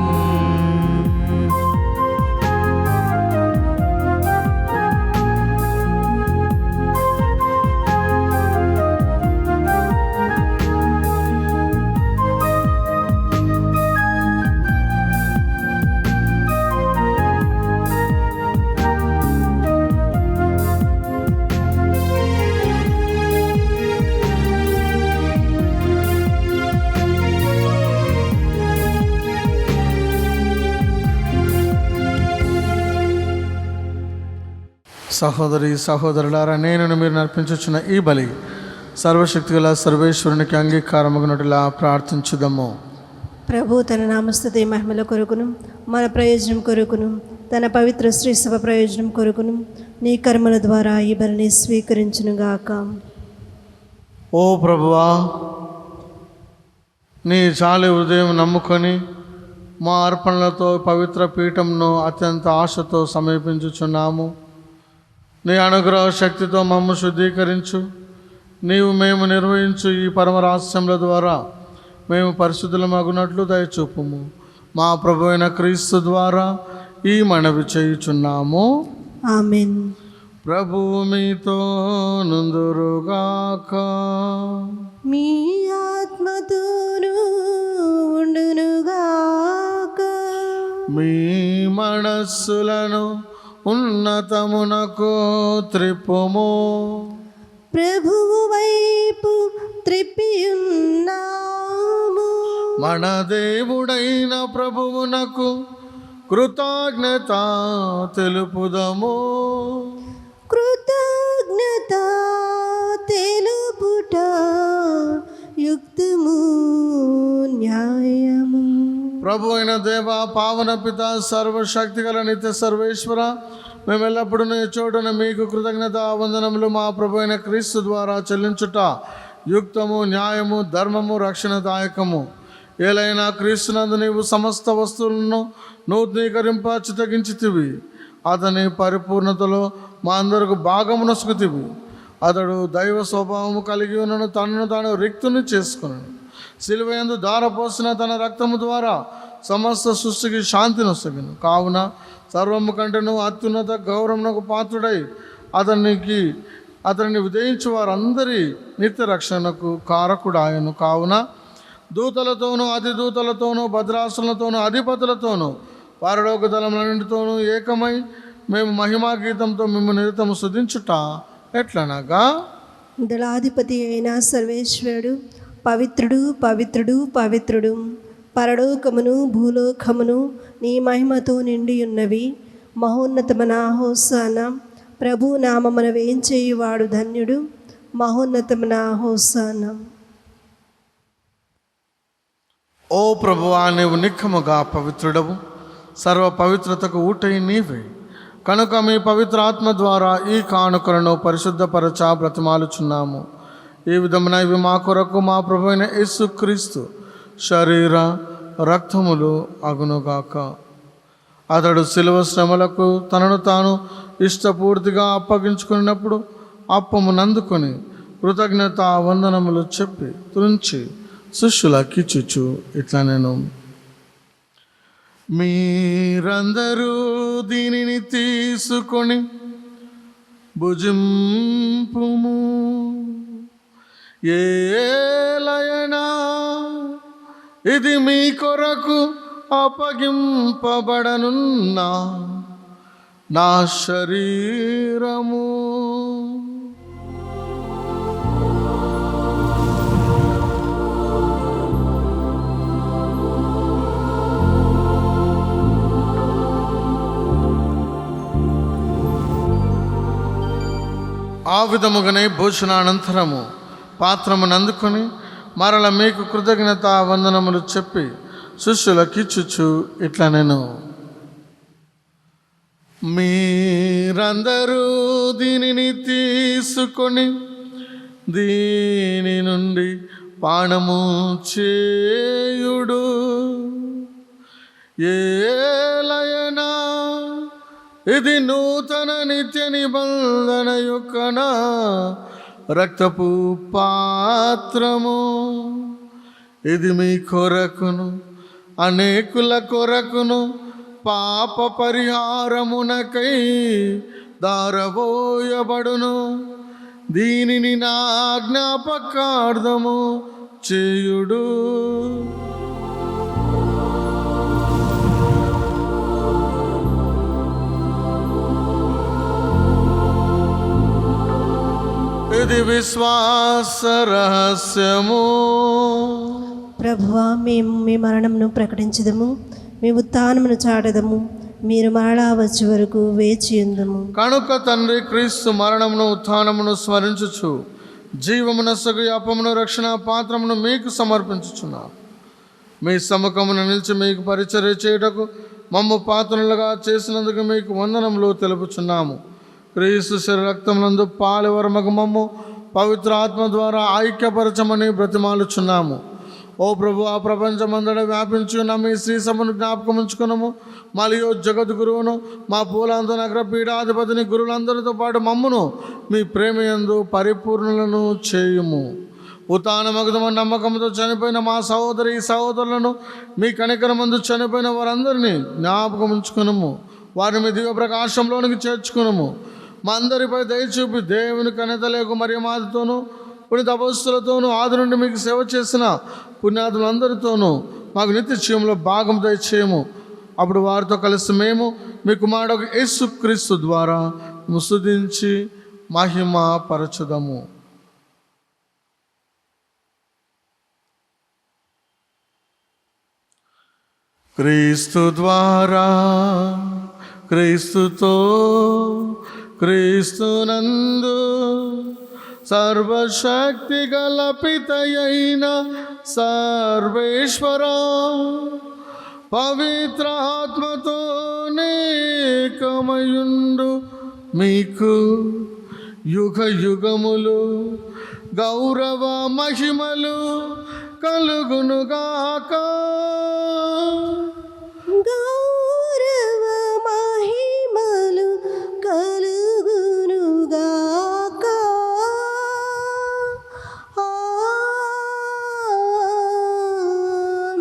సహోదరి సహోదరులారా, నేను మీరు నర్పించుచున్న ఈ బలి సర్వశక్తిగల సర్వేశ్వరునికి అంగీకారమగునట్లా ప్రార్థించుదాము. ప్రభు తన నామస్తుతి మహిమల కొరకును, మన ప్రయోజనం కొరకును, తన పవిత్ర శ్రీ సభ ప్రయోజనం కొరకును నీ కర్మల ద్వారా ఈ బలిని స్వీకరించునుగాక. ఓ ప్రభువా, నీ చాలి హృదయం నమ్ముకొని మా అర్పణలతో పవిత్ర పీఠంను అత్యంత ఆశతో సమీపించుచున్నాము. నీ అనుగ్రహ శక్తితో మమ్ము శుద్ధీకరించు. నీవు మేము నిర్వహించు ఈ పరమ రహస్యముల ద్వారా మేము పరిశుద్ధులమగునట్లు దయచూపుము. మా ప్రభు అయిన క్రీస్తు ద్వారా ఈ మనవి చేయుచున్నాము. ఆమేన్. ప్రభువు మీతో నుందురుగాక. మీ ఆత్మతోనూ ఉండునుగాక. మీ మనస్సులను ఉన్నతమునకు త్రిప్పుము. ప్రభువు వైపు త్రిప్పియున్నాము. మన దేవుడైన ప్రభువునకు కృతజ్ఞత తెలుపుదము. కృతజ్ఞత తెలుపుట యుక్తము న్యాయము. ప్రభు అయిన దేవ, పావన పిత, సర్వశక్తిగల నిత్య సర్వేశ్వర, మేము ఎల్లప్పుడూ ఈ చోటున మీకు కృతజ్ఞత వందనములు మా ప్రభు అయిన క్రీస్తు ద్వారా చెల్లించుట యుక్తము, న్యాయము, ధర్మము, రక్షణదాయకము. ఏలైనా క్రీస్తునందు నీవు సమస్త వస్తువులను నూతనీకరింప చిత్తగించితివి. అతని పరిపూర్ణతలో మా అందరకు భాగమునసుకుతివి. అతడు దైవ స్వభావము కలిగి ఉన్నను, తనను తాను రిక్తుని చేసుకున్నాను. సిలువయందు ధారపోసిన తన రక్తము ద్వారా సమస్త సృష్టికి శాంతి నొసగిను. కావున సర్వము కంటేను అత్యున్నత గౌరవమునకు పాత్రుడై అతనిని విధేయించు వారందరి నిత్య రక్షణకు కారకుడు ఆయను. కావున దూతలతోనూ అధిదూతలతోనూ భద్రాసులతోనూ అధిపతులతోనూ పరలోక దళములన్నిటితోనూ ఏకమై మేము మహిమా గీతంతో మిమ్మల్ని నిరతము స్తుతించుట ఎట్లనగా, దళాధిపతి అయిన సర్వేశ్వరుడు పవిత్రుడు పవిత్రుడు పవిత్రుడు, పరలోకమును భూలోకమును నీ మహిమతో నిండి ఉన్నవి. మహోన్నతమైన హోసానా, ప్రభు నామమున వేంచేయువాడు ధన్యుడు. మహోన్నతమైన హోసానా. ఓ ప్రభువా, నీవు నిక్కముగా పవిత్రుడవు, సర్వ పవిత్రతకు ఊటై నీవే. కనుక మీ పవిత్ర ఆత్మ ద్వారా ఈ కానుకలను పరిశుద్ధపరచ బ్రతిమాలుచున్నాము. ఈ విధమున ఇవి మా కొరకు మా ప్రభు అయిన యేసుక్రీస్తు శరీర రక్తములు అగునుగాక. అతడు శిలువ శ్రమలకు తనను తాను ఇష్టపూర్తిగా అప్పగించుకున్నప్పుడు అప్పమునందుకొని కృతజ్ఞత వందనములు చెప్పి తురించి శిష్యులకిచ్చుచు ఇట్లా నేను, మీరందరూ దీనిని తీసుకొని భుజింపుము. ఏలయనా ఇది మీ కొరకు అప్పగింపబడనున్న నా శరీరము. ఆ విధముగానే భోజనానంతరము పాత్రమునందుకొని మరల మీకు కృతజ్ఞత వందనములు చెప్పి శిష్యులకిచ్చుచు ఇట్లా నేను, మీరందరూ దీనిని తీసుకొని దీని నుండి పానము చేయుడు. ఏలయనా ఇది నూతన నిత్య నిబంధన యొక్క నా రక్తపు పాత్రము. ఇది మీ కొరకును అనేకుల కొరకును పాప పరిహారమునకై దారబోయబడును. దీనిని నా జ్ఞాపకార్థము చేయుడు. ఇది విశ్వాస రహస్యము. ప్రభువా, మేము మీ మరణమును ప్రకటించదము, మీ ఉత్థానమును చాటదము. మీరు మరలా వచ్చే వరకు వేచియుందుము. కనుక తండ్రి క్రీస్తు మరణమును ఉత్థానమును స్మరించుచు జీవమునసగు అపమును రక్షణ పాత్రమును మీకు సమర్పించుచున్నాం. మీ సముఖమును నిలిచి మీకు పరిచర్య చేయుటకు మమ్ము పాత్రలుగా చేసినందుకు మీకు వందనములు తెలుపుచున్నాము. క్రీస్తు శరీర రక్తమునందు పాలువరమగు మమ్ము పవిత్ర ఆత్మ ద్వారా ఐక్యపరచమని బ్రతిమాలుచున్నాము. ఓ ప్రభు, ఆ ప్రపంచమందడ వ్యాపించి ఉన్న మీ శ్రీ సభను జ్ఞాపకం ఉంచుకున్నాము. మరియు జగద్గురువును మా పూలాంత నగర పీఠాధిపతిని గురువులందరితో పాటు మమ్మును మీ ప్రేమయందు పరిపూర్ణులను చేయుము. ఉత్థానమగుదమ నమ్మకంతో చనిపోయిన మా సహోదరులను మీ కనికరమందు చనిపోయిన వారందరినీ జ్ఞాపకం ఉంచుకున్నాము. వారిని మీ దివ్య ప్రకాశంలోనికి చేర్చుకున్నాము. మా అందరిపై దయచూపి దేవుని కనితలేకు మరియమాతతోనూ పుణ్య అపోస్తులతోనూ ఆది నుండి మీకు సేవ చేసిన పుణ్యాదులందరితోనూ మాకు నిత్య జీవంలో భాగం దయచేయము. అప్పుడు వారితో కలిసి మేము మీ కుమారుడు యేసుక్రీస్తు ద్వారా స్తుతించి మహిమ పరచుదము. క్రీస్తు ద్వారా, క్రీస్తుతో, క్రీస్తునందు సర్వశక్తి గల పితయైన సర్వేశ్వర పవిత్ర ఆత్మతో అనేకమయుండు మీకు యుగ యుగములు గౌరవ మహిమలు కలుగునుగాక. గౌరవ మహిమలు కలుగునుగాక.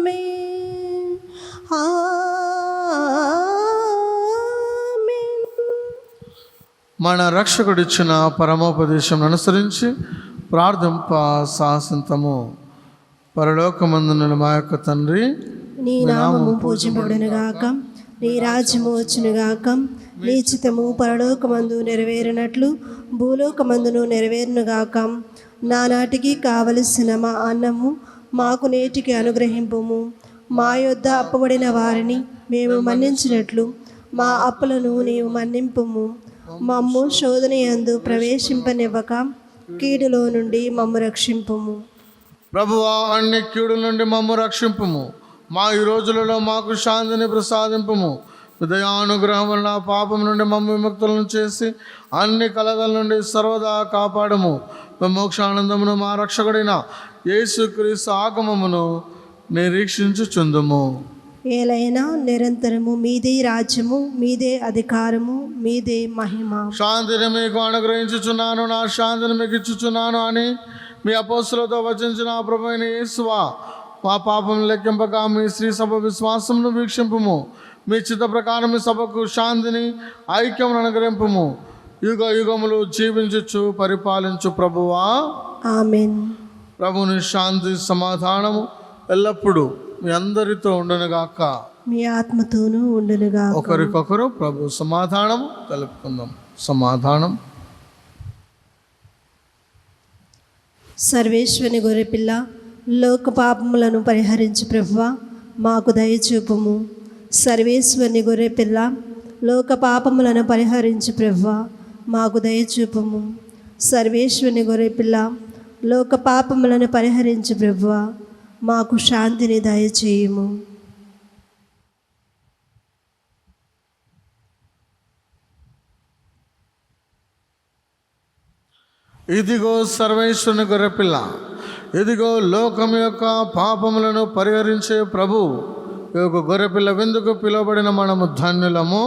ఆమేన్. ఆమేన్. మన రక్షకుడిచ్చిన పరమోపదేశం అనుసరించి ప్రార్థింప సాహసింతము. పరలోకమందున మా యొక్క తండ్రి, నీ నామము పూజింపబడునుగాక, నీ రాజ్యము వచ్చునుగాక, నీ చిత్తము పరలోకమందు నెరవేరినట్లు భూలోకమందును నెరవేరునుగాక. నానాటికి కావలసిన మా అన్నము మాకు నేటికి అనుగ్రహింపుము. మా యొద్ద అప్పబడిన వారిని మేము మన్నించినట్లు మా అప్పులను నీవు మన్నింపుము. మమ్ము శోధనయందు ప్రవేశింపనివ్వక కీడులో నుండి మమ్ము రక్షింపుము. ప్రభువా, అన్ని కీడుల నుండి మమ్ము రక్షింపుము. మా ఈ రోజులలో మాకు శాంతిని ప్రసాదింపుము. దయానుగ్రహం వలన పాపం నుండి మమ్మ విముక్తులను చేసి అన్ని కలగల నుండి సర్వదా కాపాడము. మోక్షానందమును మా రక్షకుడైన యేసుక్రీస్తు ఆగమమును నిరీక్షించుచుందుము. ఏలైనా నిరంతరము మీదే రాజ్యము, మీదే అధికారము, మీదే మహిమ. శాంతిని మీకు అనుగ్రహించుచున్నాను, నా శాంతిని మీకు ఇచ్చుచున్నాను అని మీ అపోస్తులతో వచించిన ప్రభువైన యేసువా, మా పాపం లెక్కింపక మీ శ్రీ సభ విశ్వాసమును వీక్షింపుము. మీ చిత్త ప్రకారం మీ సభకు శాంతిని ఐక్యమును అనుగ్రహింపుము. యుగ యుగములు జీవించుచు పరిపాలించు ప్రభువా, ఆమేన్. ప్రభుని శాంతి సమాధానము ఎల్లప్పుడూ మీ అందరితో ఉండునుగాక, మీ ఆత్మతోనూ ఉండునుగాక. ఒకరికొకరు ప్రభు సమాధానము తెలుపుకుందాం. సమాధానం. సర్వేశ్వని గొర్రెపిల్ల, లోక పాపములను పరిహరించు ప్రభువా, మాకు దయచూపుము. సర్వేశ్వని గొర్రెపిల్ల, లోక పాపములను పరిహరించు ప్రభువా, మాకు దయచూపుము. సర్వేశ్వని గొర్రెపిల్ల, లోక పాపములను పరిహరించు ప్రభువా, మాకు శాంతిని దయచేయుము. ఇదిగో సర్వేశ్వరుని గొర్రెపిల్ల, ఇదిగో లోకం యొక్క పాపములను పరిహరించే ప్రభు. ఈ యొక్క గొర్రెపిల్ల విందుకు పిలువబడిన మనము ధన్యులము.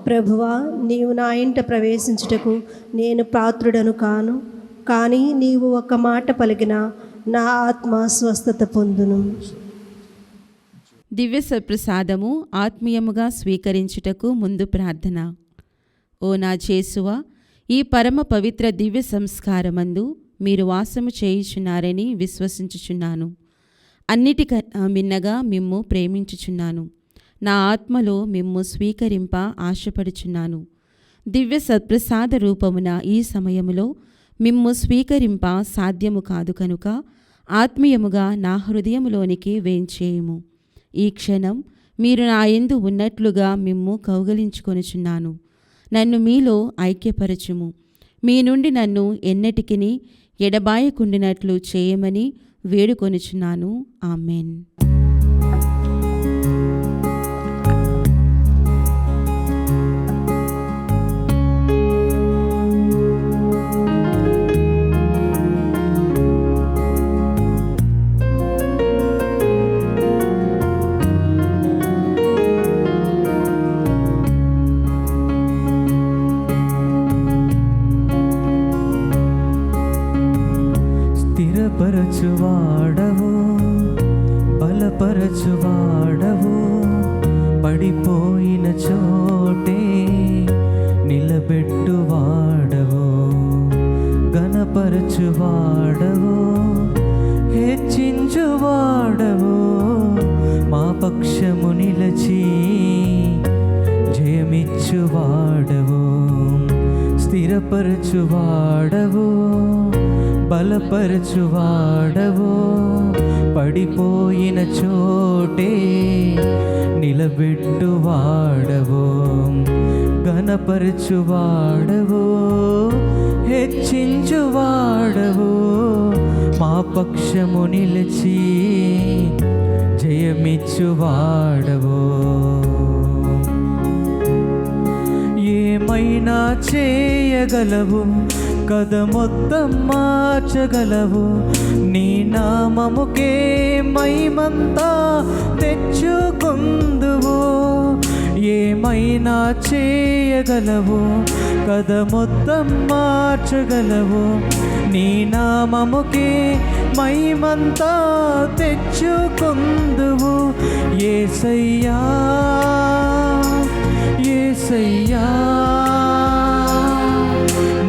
ప్రభువా, నీవు నా ఇంట ప్రవేశించుటకు నేను పాత్రుడను కాను, కానీ నీవు ఒక మాట పలికిన నా ఆత్మ స్వస్థత పొందును. దివ్య సప్రసాదము ఆత్మీయముగా స్వీకరించుటకు ముందు ప్రార్థన. ఓ నా యేసువా, ఈ పరమ పవిత్ర దివ్య సంస్కారమందు మీరు వాసము చేయుచున్నారని విశ్వసించుచున్నాను. అన్నిటికన్నా మిన్నగా మిమ్ము ప్రేమించుచున్నాను. నా ఆత్మలో మిమ్ము స్వీకరింప ఆశపడుచున్నాను. దివ్య సత్ప్రసాద రూపమున ఈ సమయములో మిమ్ము స్వీకరింప సాధ్యము కాదు కనుక ఆత్మీయముగా నా హృదయములోనికి వేంచేయుము. ఈ క్షణం మీరు నా యందు ఉన్నట్లుగా మిమ్ము కౌగలించుకొనుచున్నాను. నన్ను మీలో ఐక్యపరచుము. మీ నుండి నన్ను ఎన్నటికిని ఎడబాయకుండినట్లు చేయమని వేడుకొనుచున్నాను. ఆమెన్. స్థిరపరచువాడవు, బలపరచువాడవు, పడిపోయిన చోటే నిలబెట్టువాడవు, ఘనపరచువాడవు, హెచ్చించువాడవు, మా పక్షము నిలచి జయమిచ్చువాడవు. స్థిరపరచువాడవు, బలపరచువాడవు, పడిపోయిన చోటే నిలబెట్టువాడవు, ఘనపరచువాడవు, హెచ్చించువాడవు, మా పక్షము నిలిచి జయమిచ్చువాడవు. చేయగలవు, కథ మొత్తం మార్చగలవు. నీ నామముకే మహిమంతా తెచ్చుకుందువు. ఏమైనా చేయగలవు, కథ మొత్తం మార్చగలవు. నీ నామముకే మహిమంతా తెచ్చుకుందువు. యేసయ్యా యేసయ్యా,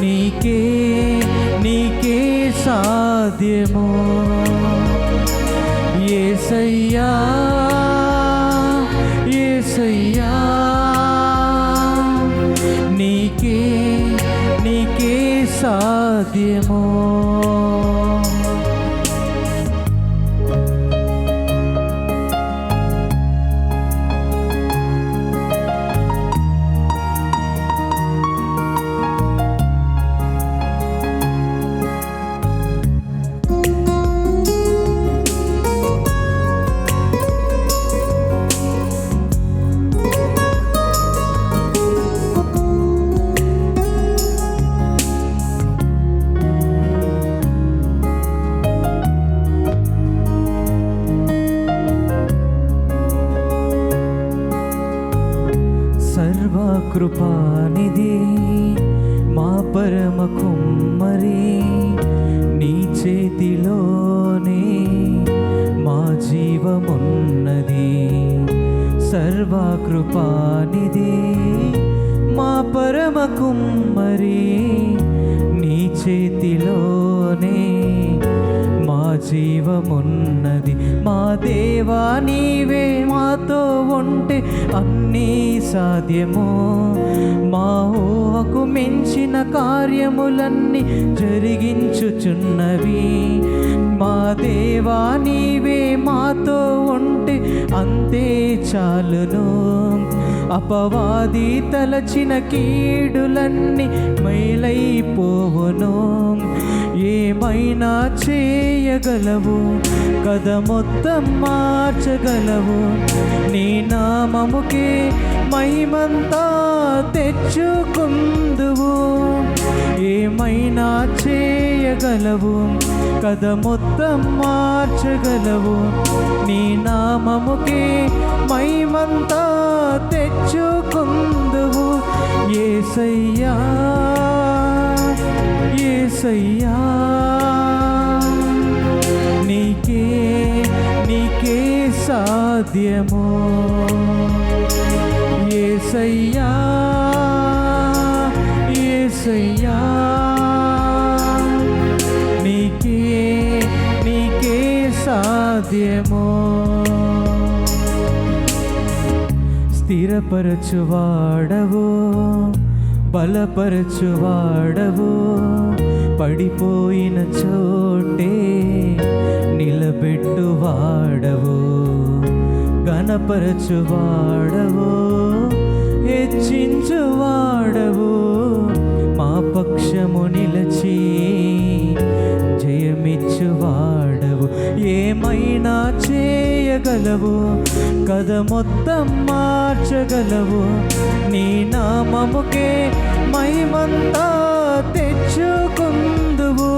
నీకే నీకే సాధ్యము. యేసయ్యా యేసయ్యా, నీకే నీకే సాధ్యము. కృపానిధి మా పరమ కుమ్మరి, నీ చేతిలోనే మా జీవమున్నది. సర్వకృపానిధి మా పరమ కుమ్మరి, నీ చేతిలోనే మా జీవమున్నది. మా దేవా నీవే మాతో ఉంటే అన్నీ సాధ్యము. మా ఊహకు మించిన కార్యములన్నీ జరిగించుచున్నవి. మా దేవా నీవే మాతో ఉంటే అంతే చాలును. అపవాది తలచిన కీడులన్నీ మైలైపోవును. ఏమైనా చేయగలవు, కథ మొత్తం మార్చగలవు. నీ నామముకే మహిమంతా తెచ్చుకుందువు. ఏమైనా చేయగలవు, కథ మొత్తం మార్చగలవు. నీ నామముకే మహిమంతా తెచ్చుకుందువు. యేసయ్యా యేసయ్యా, నీకే నీకే సాధ్యము. యేసయ్యా యేసయ్యా, నీకే నీకే సాధ్యము. స్థిరపరచువాడవు, బలపరచువాడవు. పడిపోయిన చోటే నిలబెట్టువాడవు. ఘనపరచువాడవు, హెచ్చించువాడవు. మా పక్షము నిలచి జయమిచ్చువాడవు. ఏమైనా చేయగలవు, కథ మొత్తం మార్చగలవు. నీ నామముకే మహిమంతా తెచ్చుకుందువు.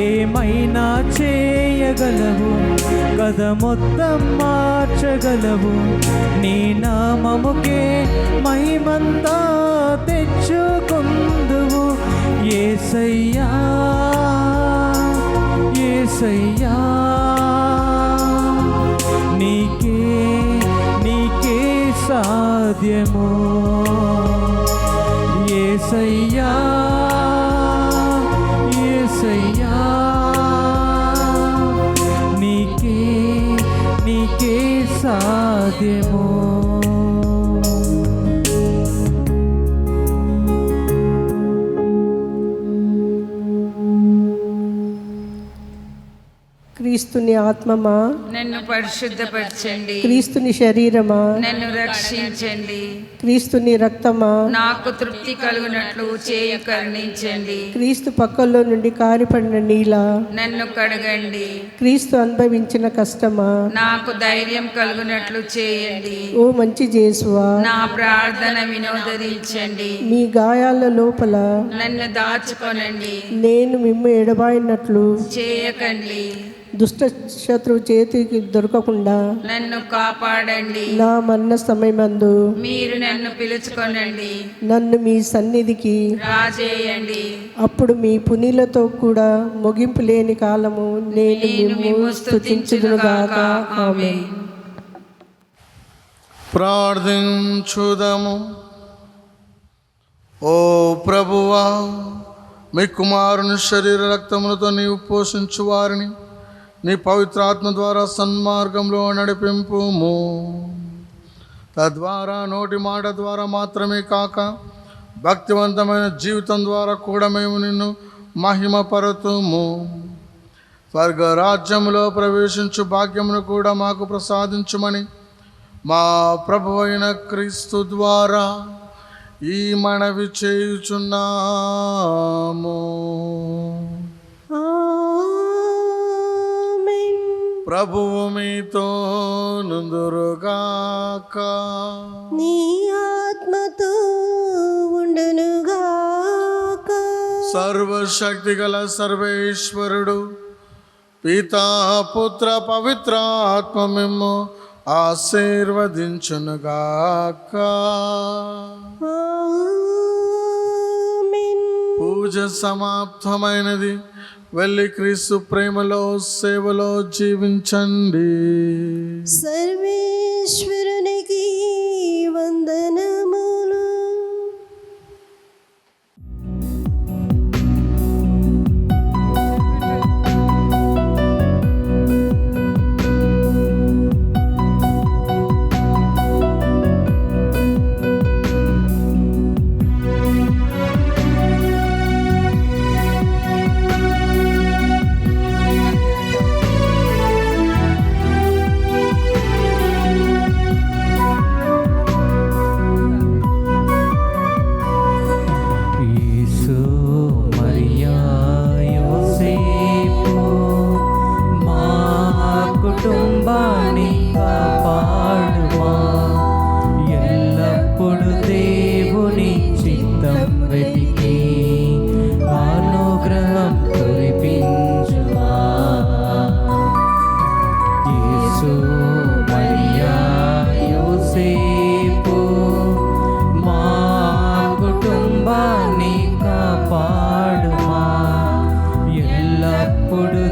ఏమైనా చేయగలవు, కథ మొత్తం మార్చగలవు. నీ నామముకే మహిమంతా తెచ్చుకుందువు. యేసయ్యా యేసయ్యా, నీకే నీకే సాధ్యము. యేసయ్యా యేసయ్యా, నీకే నీకే సాధ్యము. క్రీస్తుని ఆత్మమా, నన్ను పరిశుద్ధపరచండి. క్రీస్తుని శరీరమా, నన్ను రక్షించండి. క్రీస్తుని రక్తమా, నాకు తృప్తి కలుగునట్లు చేయి కరుణించండి. క్రీస్తు పక్కల్లో నుండి కారిపడిన నీల, నన్ను కడగండి. క్రీస్తు అనుభవించిన కష్టమా, నాకు ధైర్యం కలుగునట్లు చేయండి. ఓ మంచి జేసువా, నా ప్రార్థన వినోదరించండి. మీ గాయాల లోపల నన్ను దాచుకొనండి. నేను మిమ్ము ఎడబాయినట్లు చేయకండి. దుష్ట శత్రువు చేతికి దొరకకుండా నన్ను కాపాడండి. నా మరణ సమయమందు మీరు నన్ను పిలుచుకొనండి. నన్ను మీ సన్నిధికి రాజేయండి. అప్పుడు మీ పునీలతో కూడా ముగింపు లేని కాలము నేను మిమ్ము స్తుతించుదునుగాక. ఆమేన్. ప్రార్థించుదము. ఓ ప్రభువా, మీ కుమారుని శరీర రక్తములతో నీవు పోషించు వారిని నీ పవిత్రాత్మ ద్వారా సన్మార్గంలో నడిపింపుము. తద్వారా నోటి మాట ద్వారా మాత్రమే కాక భక్తివంతమైన జీవితం ద్వారా కూడా మేము నిన్ను మహిమపరుతుము. స్వర్గరాజ్యములో ప్రవేశించు భాగ్యమును కూడా మాకు ప్రసాదించుమని మా ప్రభువైన క్రీస్తు ద్వారా ఈ మనవి చేయుచున్నాము. ప్రభువు మీతో నుందురుగాక. నీ ఆత్మతో ఉండునుగాక. సర్వశక్తి గల సర్వేశ్వరుడు పితా పుత్ర పవిత్ర ఆత్మ మిమ్ము ఆశీర్వదించునుగాక. ఆమేన్. పూజ సమాప్తమైనది. వెళ్ళి క్రీస్తు ప్రేమలో సేవలో జీవించండి. సర్వేశ్వరునికి వందనములు. యేసు మరియా యోసేపు మా కుటుంబాన్ని కాపాడుమా. ఎల్లప్పుడు దేవుని చిత్తం వెతికి అనుగ్రహం కురిపించుమా. యేసు మరియా యోసేపు మా కుటుంబాన్ని కాపాడుమా. ఎల్లప్పుడు